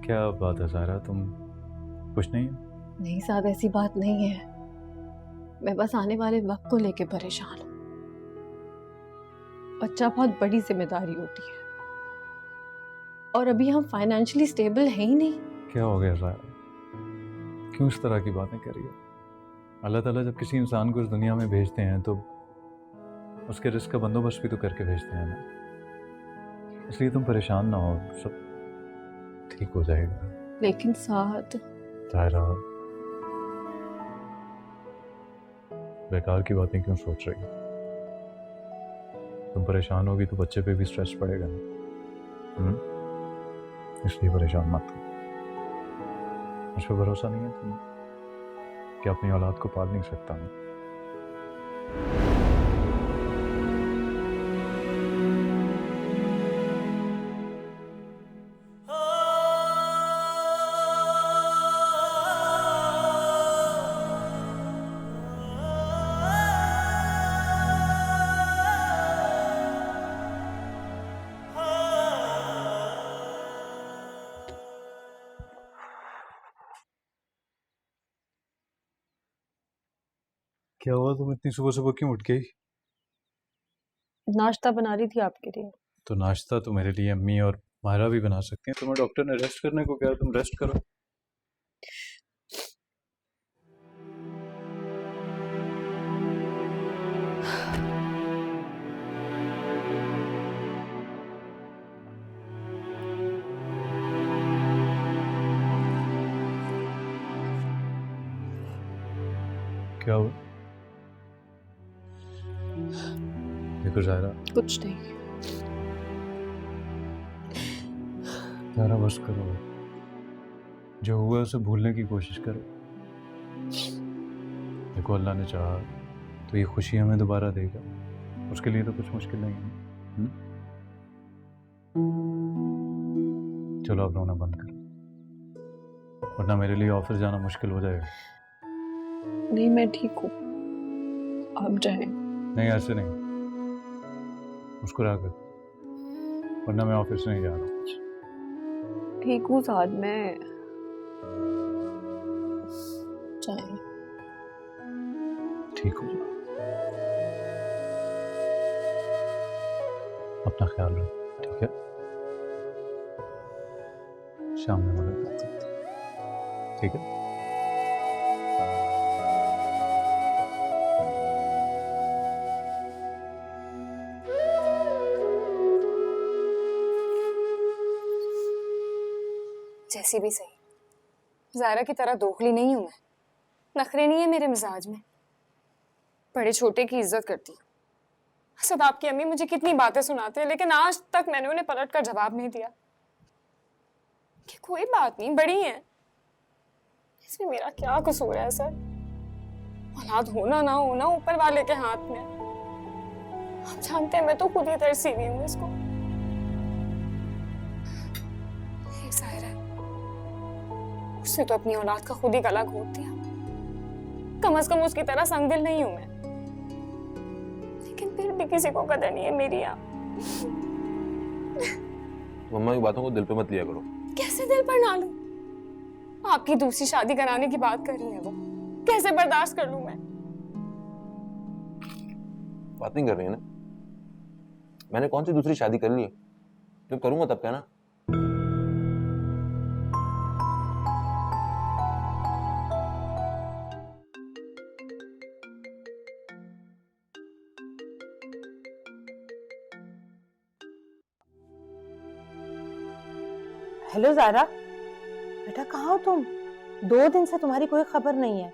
क्या बात है ज़ाहरा, तुम कुछ नहीं? नहीं साहब, ऐसी बात नहीं है। मैं बस आने वाले वक्त को लेके परेशान हूँ। बच्चा बहुत बड़ी जिम्मेदारी होती है और अभी हम फाइनेंशियली स्टेबल है ही नहीं। क्या हो गया ज़ाहरा, क्यों इस तरह की बातें कर रही हो? अल्लाह ताला जब किसी इंसान को इस दुनिया में भेजते हैं तो उसके रिस्क का बंदोबस्त भी तो करके भेजते हैं ना। इसलिए तुम परेशान ना हो, सब ठीक हो जाएगा। लेकिन साथ ज़ाहरा, बेकार की बातें क्यों सोच रही हो? तुम परेशान होगी तो बच्चे पे भी स्ट्रेस पड़ेगा ना। इसलिए परेशान मत हो। मुझ पर भरोसा नहीं है तुम्हें कि अपनी औलाद को पाल नहीं सकता मैं? क्या हुआ, तुम इतनी सुबह सुबह क्यों उठ गई? नाश्ता बना रही थी आपके लिए। तो नाश्ता तो मेरे लिए अम्मी और मायरा भी बना सकती हैं। तुम्हें डॉक्टर ने रेस्ट करने को कहा, तुम रेस्ट करो। क्या हुआ? देखो ज़ाहरा, कुछ नहीं। ज़ाहरा बस करो, जो हुआ उसे भूलने की कोशिश करो। देखो अल्लाह ने चाहा तो ये खुशी हमें दोबारा देगा, उसके लिए तो कुछ मुश्किल नहीं है। चलो अब रोना बंद करो, वरना मेरे लिए ऑफिस जाना मुश्किल हो जाएगा। नहीं, मैं ठीक हूँ, आप जाएं। नहीं, ऐसे नहीं, मुस्कुरा कर, वरना मैं ऑफिस नहीं जा रहा। ठीक हूँ साथ में। जाएं। ठीक हो जाओ, अपना ख्याल रखो, ठीक है? शाम में मदद कर सकते हैं, ठीक है? जैसी भी सही, ज़ायरा की तरह दोखली नहीं हूं मैं। नखरे नहीं है मेरे मिजाज में। बड़े छोटे की इज्जत करती हूँ। सब आपकी अम्मी मुझे कितनी बातें सुनाते हैं, लेकिन आज तक मैंने उन्हें पलट कर जवाब नहीं दिया कि कोई बात नहीं, बड़ी है। इसमें मेरा क्या कसूर है सर? औलाद होना ना होना ऊपर वाले के हाथ में। आप जानते हैं मैं तो खुद ही तरसी हुई हूँ इसको। ये ज़ायरा है, उसने तो अपनी औलाद का खुद ही गला घोट दिया। कम से कम उसकी तरह संगदिल नहीं हूं मैं, लेकिन फिर भी किसी को कदर नहीं है मेरी। आप मम्मा की बातों को दिल पे मत लिया करो। कैसे दिल पर ना लूं? आपकी दूसरी शादी कराने की बात कर रही है वो, कैसे बर्दाश्त कर लूं मैं? बात नहीं कर रही है ना? मैंने कौन सी दूसरी शादी कर ली है? जब करूंगा तब कहना। हेलो ज़ारा, बेटा कहाँ हो तुम? 2 दिन से तुम्हारी कोई खबर नहीं है।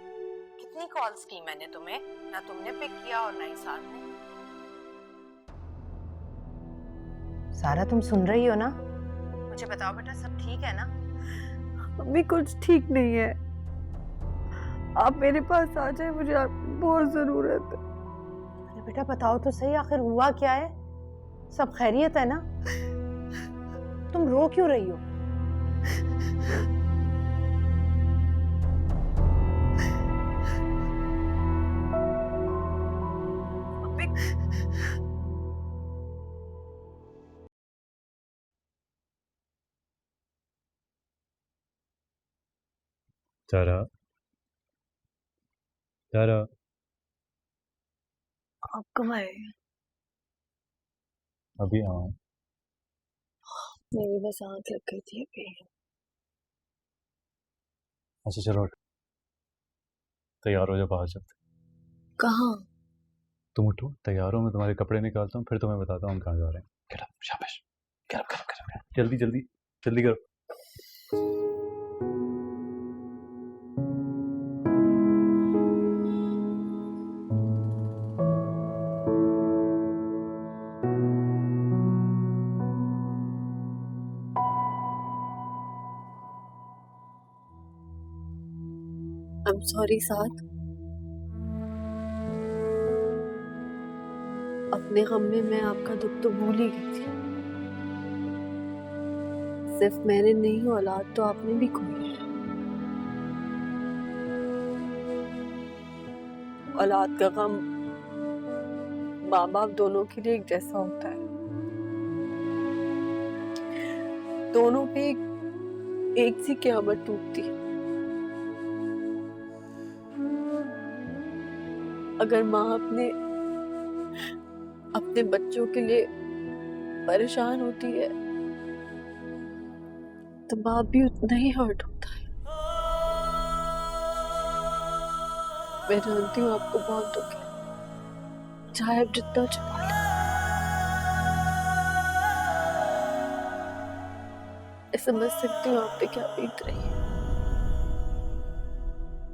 कितनी कॉल्स की मैंने तुम्हें, ना तुमने पिक किया और ना ही साथ में। ज़ारा तुम सुन रही हो ना? मुझे बताओ बेटा, सब ठीक है ना? अभी कुछ ठीक नहीं है। आप मेरे पास आ जाए, मुझे आपकी बहुत जरूरत है। अरे बेटा बताओ तो सही, आखिर हुआ क्या है? सब खैरियत है ना? तुम रो क्यों रही हो? तारा, तारा, आप कब आए? अभी आऊँ? मेरी बस आँख लग गई थी अभी। अच्छा चलो उठ, तैयार हो जा, बाहर चलते। कहाँ? तुम उठो, तैयार हो, मैं तुम्हारे कपड़े निकालता हूँ, फिर तुम्हें बताता हूँ हम कहाँ जा रहे हैं। Get up, शाबाश, get up, get up, get up, get up. जल्दी जल्दी जल्दी करो। I'm sorry साथ। अपने गम में मैं आपका दुख तो भूल ही गई थी। सिर्फ मैंने नहीं, औलाद तो आपने भी खोई है। औलाद का गम माँ बाप दोनों के लिए एक जैसा होता है। दोनों पे एक सी क़यामत टूटती है। अगर माँ अपने बच्चों के लिए परेशान होती है तो बाप भी उतना ही हर्ट होता है। मैं जानती हूँ आपको बहुत दुख है, चाहे आप जितना छुपा लें। मैं समझ सकती हूँ आप पे क्या बीत रही है।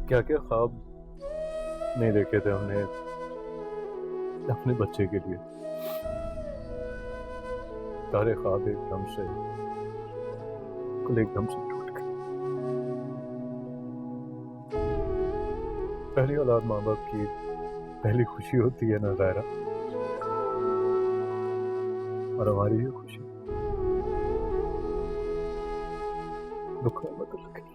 क्या क्या ख्वाब नहीं देखे थे हमने अपने बच्चे के लिए, सारे ख्वाब एकदम से एकदम से टूट गए। पहली औलाद माँ बाप की पहली खुशी होती है ना ज़ायरा, और हमारी ये खुशी दुख में बदल गई।